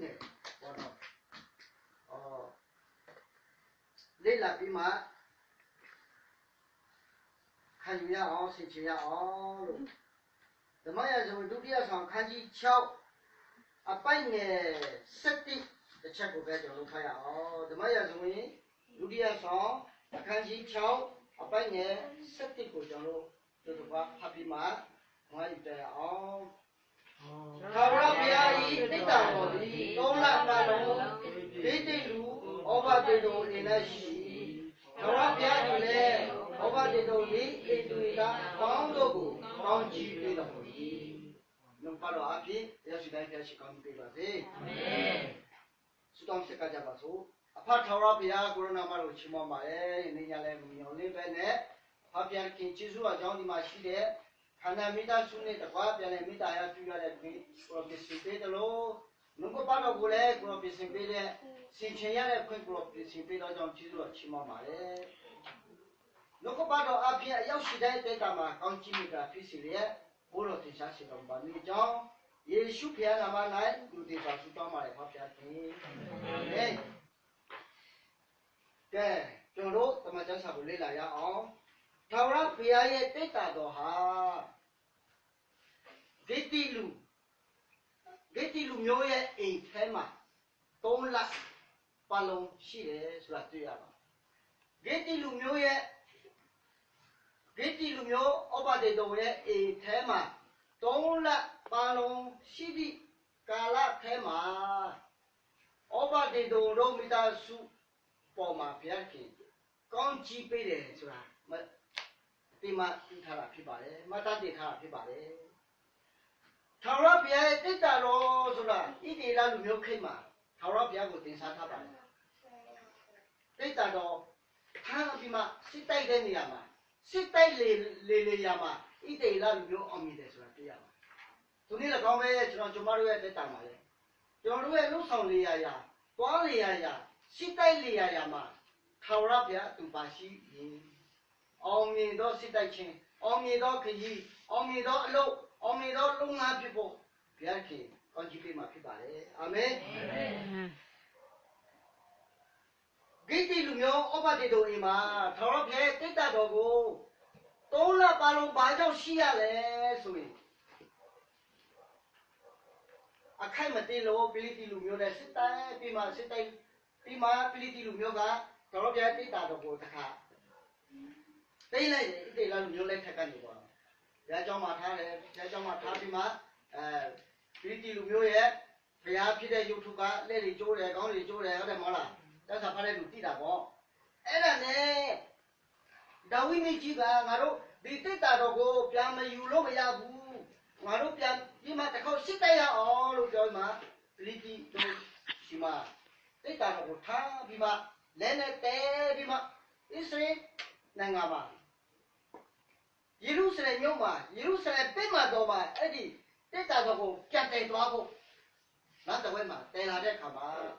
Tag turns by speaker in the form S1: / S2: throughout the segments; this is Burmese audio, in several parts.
S1: 네. 레라 비마 칸주야 신치야 더마야 좀 두디야상 칸지 쳐 아빠이네 세티 대체고 배정로 파야 더마야 좀 두디야상 칸지 쳐 아빠이네 세티 고정로 저도가 파비마 뭐이때 타라비아이 띠다고디 동라가로 데데루 오바데도 이나시 타라비아이네 오바데도니 에두이다 광도구 광지되다고디 농바로 앞이 여시다이 펴시 강비바세 아멘 수담세까지 잡아서 아파 타라비아 코로나마로 치마마에 니냐레 미올레베네 파피아킨 지수와 정디마 시대 하나미다 순네 덕과 변에 미다야 주야래 프로피시페들로 누구 바로 그래 프로피시페데 신체야래 프로피시페도 좀 지수로 치마마래 누구 바로 앞에 역시대 때다마 강지미가 피시리에 보러 대사시던 반미정 예수 피아나마 나이 누디가 수도마에 파피아킨 네 네 저로 도마장 사고 레라야 타오라 피아의 때다도 하 게티루 묘의 에이테마 동락 발롱 시레 수라뜨야마 게티루 묘 오바데도의 에이테마 동락 발롱 시디 갈라 테마 오바데도 로미다수 포마 피아키 건지베레 수라 이마 이타라 피바레 마타데타 피바레 타라비아의 뜻다로 소라 이디라 루묘케마 타라비아고 딘사타바레 뜻다로 타라비마 시타이데니야마 시타이레레야마 이디라 루묘 어미데 소라 띠야마 돈이라 가오메 저마루의 뜻다마레 저루의 루성리야야 또아리야야 시타이리야야마 타라비아 둠바시 어미도 시다이친 어미도 그이 어미도 알로 어미도 롱나 피보 비알키 건지비마 피바레 아멘 게티루며 오바데도 이마 더럽게 뜻다도고 동라 발로 바정 시야래 소리 아카이마테로 빌리티루며네 시다이 비마 빌리티루며가 더럽게 뜻다도고 다카 đây là nhiều lên thay cái gì vậy? Để cho mà thay thì mà đi lùm nhiều vậy, bây giờ khi đây YouTube cả, lấy đi chỗ này, có đi chỗ này, ở đây mà là, để sao phải đủ tí đã có? Ấy là nè, đâu có mấy chị cả, ngài đâu đi tới ta đâu có, bây giờ mà yêu lâu bây giờ bu, ngài đâu bây giờ đi mà ta không xích tay à, lúc rồi mà đi đâu xí mà, tới ta đâu có thay, bây mà lên này té, bây mà ít xe, này ngà mà 예루살렘 요마 예루살렘 빼마도마 에디 때다고 꺄때도 하고 나도 왜마 때나래 가마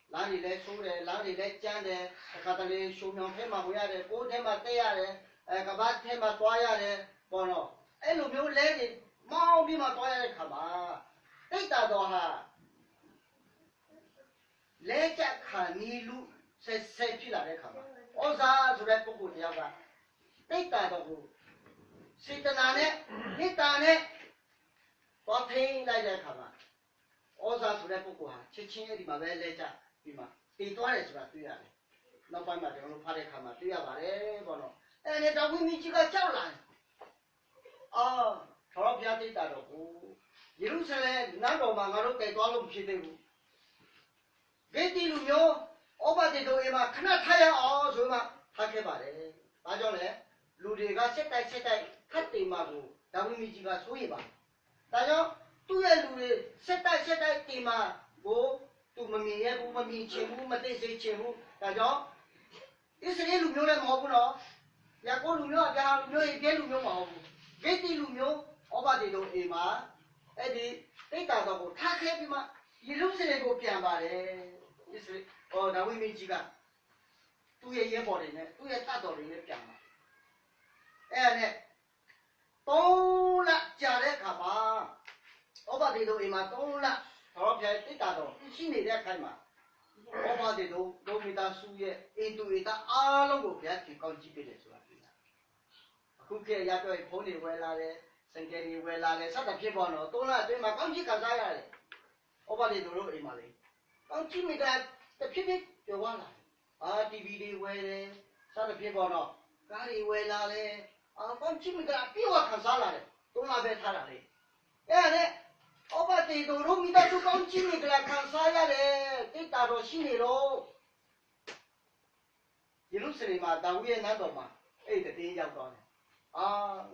S1: 나리래 소래 나리래 짠데 가다리 쇼명 해마 뭐야래 고대마 떼야래 가바 테마 ጧ야래 뭐노 애로 묘 레디 마오비마 ጧ야래 가마 때다도 하 레자 카니루 세 피라래 가마 오사 소래 보고 되어가 때다도 시트나네, 히타네, 버팅 라이저 가마. 오사 소래 뽑고하, 치친에 디마 벨레자, 디마. 이또하래 수가 뛰야래. 너빠마 저로 파래 가마 뛰야바래 번호. 에네 더위 미치가 쩔라. 저러 비아데 따르고. 예루살렘 나도 망가로 때도알로 비대고. 게티루며 오바데도 에마 크나 타야 저마 타케바래. 맞아네. 루리가 세타이 핫데마고 나무미지가 소이바 다죠 뚜에 루리 세타이 데마고 또 머미에 머미 친구 머데세 친구 다죠 이스라엘 루묘래 뭐구나 야고 루묘 아가 루묘 이게 루묘 뭐고 게티 루묘 오바데도 에마 에디 데이터도 타케비마 예루살렘고ပြန်ပါတယ်이스라엘 나무미지가 뚜에 예버리네 뚜에 따돌이네 ပြန်ပါ 에 동락 자래 가봐 오바데도 이마 동락 တော်ပြတိတ်တာတော့ရှိနေတဲ့အခိုင်မှာဩဘာတွေတို့ဒုမိသားစုရဲ့အင်တူအတာအားလုံးကိုဘုရားခင်ကောင်းကြည့်ပေးတယ်ဆိုတာပြတာအခုခေတ်ရတော့ဖုန်းတွေဝယ်လာတယ်စင်ကယ်တွေဝယ်လာတယ်စသဖြင့်ပေါ့နော်သုံးလအတွင်းမှာကောင်းကြည့်ခံစားရတယ်ဩဘာတွေတို့အိမ်မှာလေကောင်းကြည့်မိတာတစ်ဖြစ်ဖြစ်ပြောသွားလာTV တွေဝယ်တယ်စသဖြင့်ပေါ့နော်ကားတွေဝယ်လာတယ်ကောင်းကြည့်မိတာပြေဝခံစားလာတယ်သုံးလပဲထားတာလေအဲ့ဒါနဲ့ဩဘာတေတို့မိသားစုကောင်းကြည့်မိကြခံစားရတယ်တိတ်တာတော့ရှိနေတော့ယေရုရှလင်မှာဒါဝိဒ်ရဲ့နန်းတော်မှာအဲ့ဒီတည်ရောက်သွားတယ်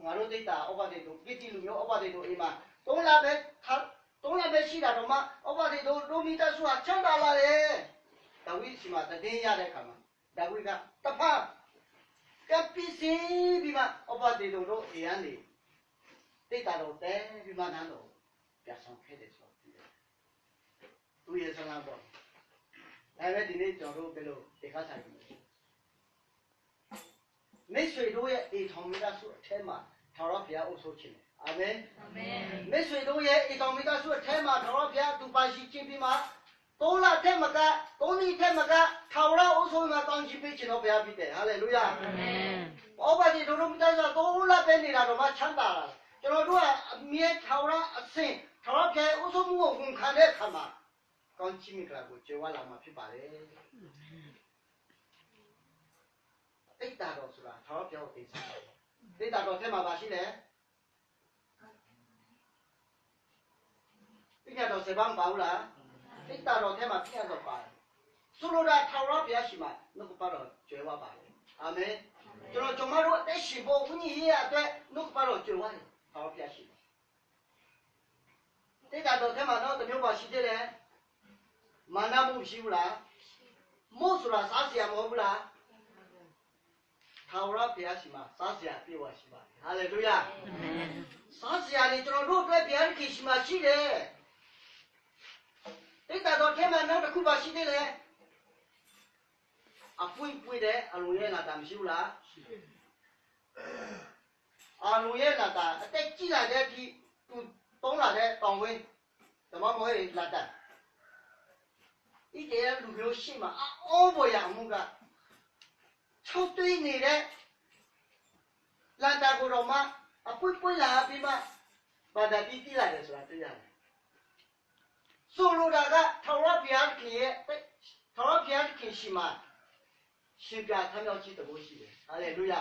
S1: ငါတို့တိတ်တာဩဘာတေတို့ပြစ်တိလူမျိုးဩဘာတေတို့အိမ်မှာသုံးလပဲရှိတာတော့မှဩဘာတေတို့မိသားစုဟာချမ်းသာလာတယ်ဒါဝိဒ်စီမှာတည်ရတဲ့အခါမှာဒါဝိဒ်ကတဖန်ကပီစီပြီးမှဩဘာတေတို့အိမ်ကနေတိတ်တာတော့တဲပြီးမှနန်းတော်ပြဆောင်ခဲ့တယ်ဆိုတော့သူရဲ့ဆန္ဒပေါ့ဒါပဲဒီနေ့ကျွန်တော်တို့ဘယ်လိုဒီခါဆိုင်မိတ်ဆွေတို့ရဲ့အိမ်ထောင်မိသားစုအထဲမှာထာဝရဘုရားအုပ်စိုးခြင်းအာမင်အာမင်မိတ်ဆွေတို့ရဲ့အိမ်ထောင်မိသားစုအထဲမှာထာဝရဘုရားသူပါရှိခြင်းပြီးမှသုံးလထက်မကသုံးနှစ်ထက်မကထာဝရအုပ်စိုးမှာကောင်းချီးပေးခြင်းတော်ဘုရားဖြစ်တယ်ဟာလေလုယာအာမင်ဩဘာဒီတို့မိသားစုသုံးလပဲနေတာတော့မှချမ်းသာလာကျွန်တော်တို့ကအမြဲထာဝရအစဉ်ထာဝရဘုရားအုပ်စိုးမှုကိုဝန်ခံတဲ့အခါမှာကောင်းချီးမိကြတာကိုကြွယ်ဝလာမှာဖြစ်ပါတယ်တိတ်တာတော်ဆိုတာထာဝရဘုရားကိုသိစားတယ်တိတ်တာတော်ထဲမှာပါရှိတယ်တိတ်တာတော်စေပန်းပါဘူးလားတိတ်တာတော်ထဲမှာပြတ်တော့ပါတယ်ဆိုလိုတာထာဝရဘုရားရှိမှနှုတ်ကပတ်တော်ကြွယ်ဝပါတယ်အာမင်ကျွန်တော်တို့အသက်ရှင်ဖို့ဝိညာဉ်ရေးအတွက်နှုတ်ကပတ်တော်ကြွယ်ဝတယ်ထာဝရဘုရားရှိတယ်တိတ်တာတော်ထဲမှာတော့တမျိုးပါရှိသေးတယ်မာနမှုရှိဘူးလားမို့ဆိုတာစားเสียမဟုတ်ဘူးလားထာဝရဘုရားရှိမှစားเสียပြေဝရှိပါတယ်ဟာလေလုယာအာမင်စားเสียလေကျွန်တော်တို့အတွက်ဘုရားခင်ရှိမှရှိတယ်တိတ်တာတော်ထဲမှာနောက်တစ်ခုပါရှိသေးတယ်အပွင့်ပွင့်တဲ့အလုံးရဲ့လာတာမရှိဘူးလားရှိတယ်အလုံးရဲ့လာတာအတက်ကြီးလာတဲ့အထိသူသုံးလာတဲ့တောင်ဝင်းဓမ္မမဟုတ်လာတာဒီကဲလူမျိုးရှိမှအောဘောရမှုကချုပ်သွင်းနေတဲ့လာတာကိုတော့မှအပွင့်ပွင့်လာပြီးမှဘာသာပြီးတိလာတယ်ဆိုတာသိရတယ်ဆိုလိုတာကထာဝရဘုရားခင်ရဲ့ထာဝရဘုရားခင်ရှိမှရှင်ပြထမြောက်ခြင်းတဘောရှိတယ်ဟာလေလုယာ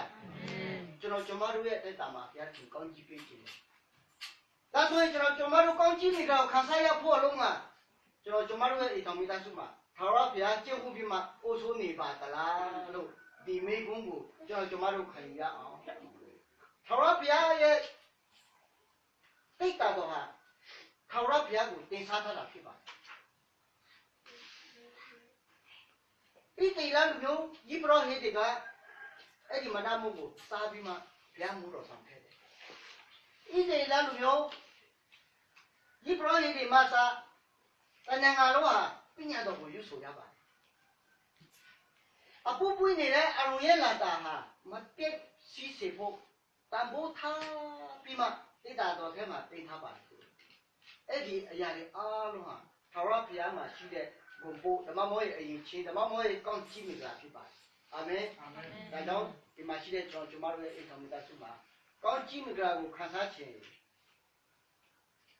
S1: ကျွန်မတို့ရဲ့တက်တာမှာဘုရားခင်ကောင်းကြီးပေးခြင်းဒါဆိုရင်ကျွန်မတို့ကောင်းကြီးနေတာကိုခံစားရဖို့အလုံးကကျွန်မတို့ရဲ့အိမ်တော်မိသားစုမှာထာဝရဘုရားကြည့်ခုပြီးမှအိုးဆိုးနေပါသလားလို့ဒီမိဘုံကိုကျွန်မတို့ခံရအောင်ထာဝရဘုရားရဲ့တိတ်တာတော်ဟာထာဝရဘုရားကိုတင်စားထားတာဖြစ်ပါတယ်ဒီတေလလူမျိုးဤပရောဟိတ်တွေကအဲ့ဒီမနာမှုကိုစားပြီးမှဘုရားမှုတော်ဆောင်ခဲ့တယ်ဤတေလလူမျိုးဤပရောဟိတ်တွေမှာစားတဏ္ဍာလုံးဟာပညာတော်ကိုယူဆိုရပါတယ်အပူပွေးနေတဲ့အရုံရဲ့လာတာဟာမပြည့်စည်စေဖို့တန်ဖိုးထားပြီးမှတိတ်တာတော်ထဲမှာတင်ထားပါတယ်အဲ့ဒီအရာတွေအားလုံးဟာထာဝရဘုရားမှာရှိတဲ့ဂုဏ်ပို့ဓမ္မမောရဲ့အရင်ချင်းဓမ္မမောရဲ့ကောင်းချီးမိတာဖြစ်ပါတယ်အာမင်အာမင်ဒါကြောင့်ဒီမှာရှိတဲ့ကျွန်တော်တို့ရဲ့အိမ်တော်မိသားစုမှာကောင်းချီးမိတာကိုခံစားခြင်း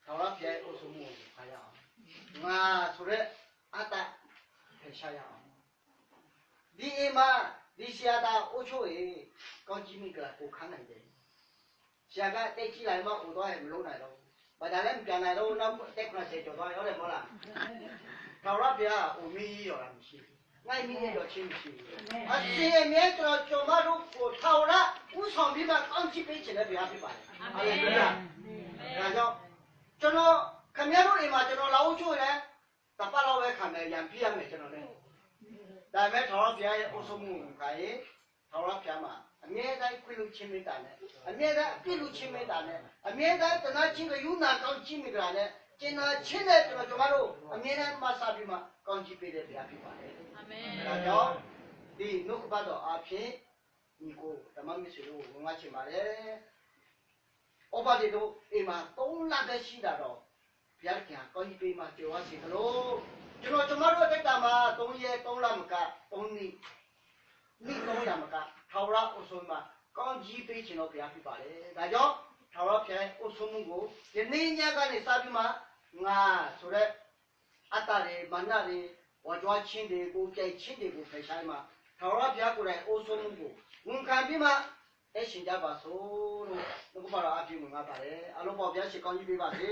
S1: ထာဝရဘုရားရဲ့အဆုံးအမကိုခါရအောင်ငါဆိုရက်အတ္တဖယ်ရှားရအောင်ဒီအိမ်မှာဒီဆရာသားအိုးချိုးရေကောင်းချီးမိတာကိုခံနိုင်တယ်ဆရာကတက်ကြည့်လိုက်မှအိုတော့မလုံးနိုင်တော့ဘာသာလဲမပြန်နိုင်တော့နောက်တက်ခရစေကျော်သွားရောတယ်မဟုတ်လားထာဝရဘုရားအိုမီးရောလားမရှိဘူးငိုင်းမီးရောချင်းမရှိဘူးအစီအမြဲကျွန်တော်တို့ကိုထာဝရဥဆောင်ပြီးမှကောင်းချီးပေးခြင်းနဲ့ဘုရားဖြစ်ပါတယ်ဟာလေလုယာဒါကြောင့်ကျွန်တော်ခင်ဗျားတို့အိမ်မှာကျွန်တော်လာဦးချိုးတယ်တပတ်လောက်ပဲခံတယ်ရံပြရမယ်ကျွန်တော်လည်းဒါပေမဲ့ထာဝရဘုရားရဲ့အဆုံးမှုကရင်ထာဝရဘုရားမှာအမြဲတမ်းခွင့်လူချင်းမေတ္တာနဲ့အမြဲတမ်းအပြည့်လူချင်းမေတ္တာနဲ့အမြဲတမ်းတနာချင်းကယူနာကောင်းချီးမိကြတယ်ကျင်နာချင်းတဲ့ကျွန်တော်တို့အမြဲတမ်းမဆာပြီးမှကောင်းချီးပေးတဲ့ဘုရားဖြစ်ပါတယ်အာမင်ဒါကြောင့်ဒီနှုတ်ကပတ်တော်အဖြစ်ဒီကိုဓမ္မမစ္စည်းကိုဝင်ဝချင်ပါတယ်ဩဘာဒီတို့အိမ်မှာ3လပဲရှိတာတော့ ဘုရားခင်ကောင်းကြီးပေးမှကြော်ဝစီသလိုကျွန်တော်တို့တက်တာမှာ3ရက်3လမက3နှစ်300မကထာဝရအုပ်ဆုံးမှာကောင်းကြီးပေးခြင်းတော့ဘုရားဖြစ်ပါတယ်ဒါကြောင့်ထာဝရဘုရားအုပ်ဆုံးမှုကိုဒီနေ့ညကနေစပြီးမှငါဆိုတဲ့အတ္တတွေမာနတွေဝါကြွားခြင်းတွေကိုကြိုက်ခြင်းတွေကိုဖယ်ရှားမှထာဝရဘုရားကိုယ်တိုင်အုပ်ဆုံးမှုကိုဝန်ခံပြီးမှအရှင်ကြပါစို့လို့ဘုရားအပြည့်ဝင်ငါပါတယ်အလုံးပေါင်းဘုရားရှိကောင်းကြီးပေးပါစေ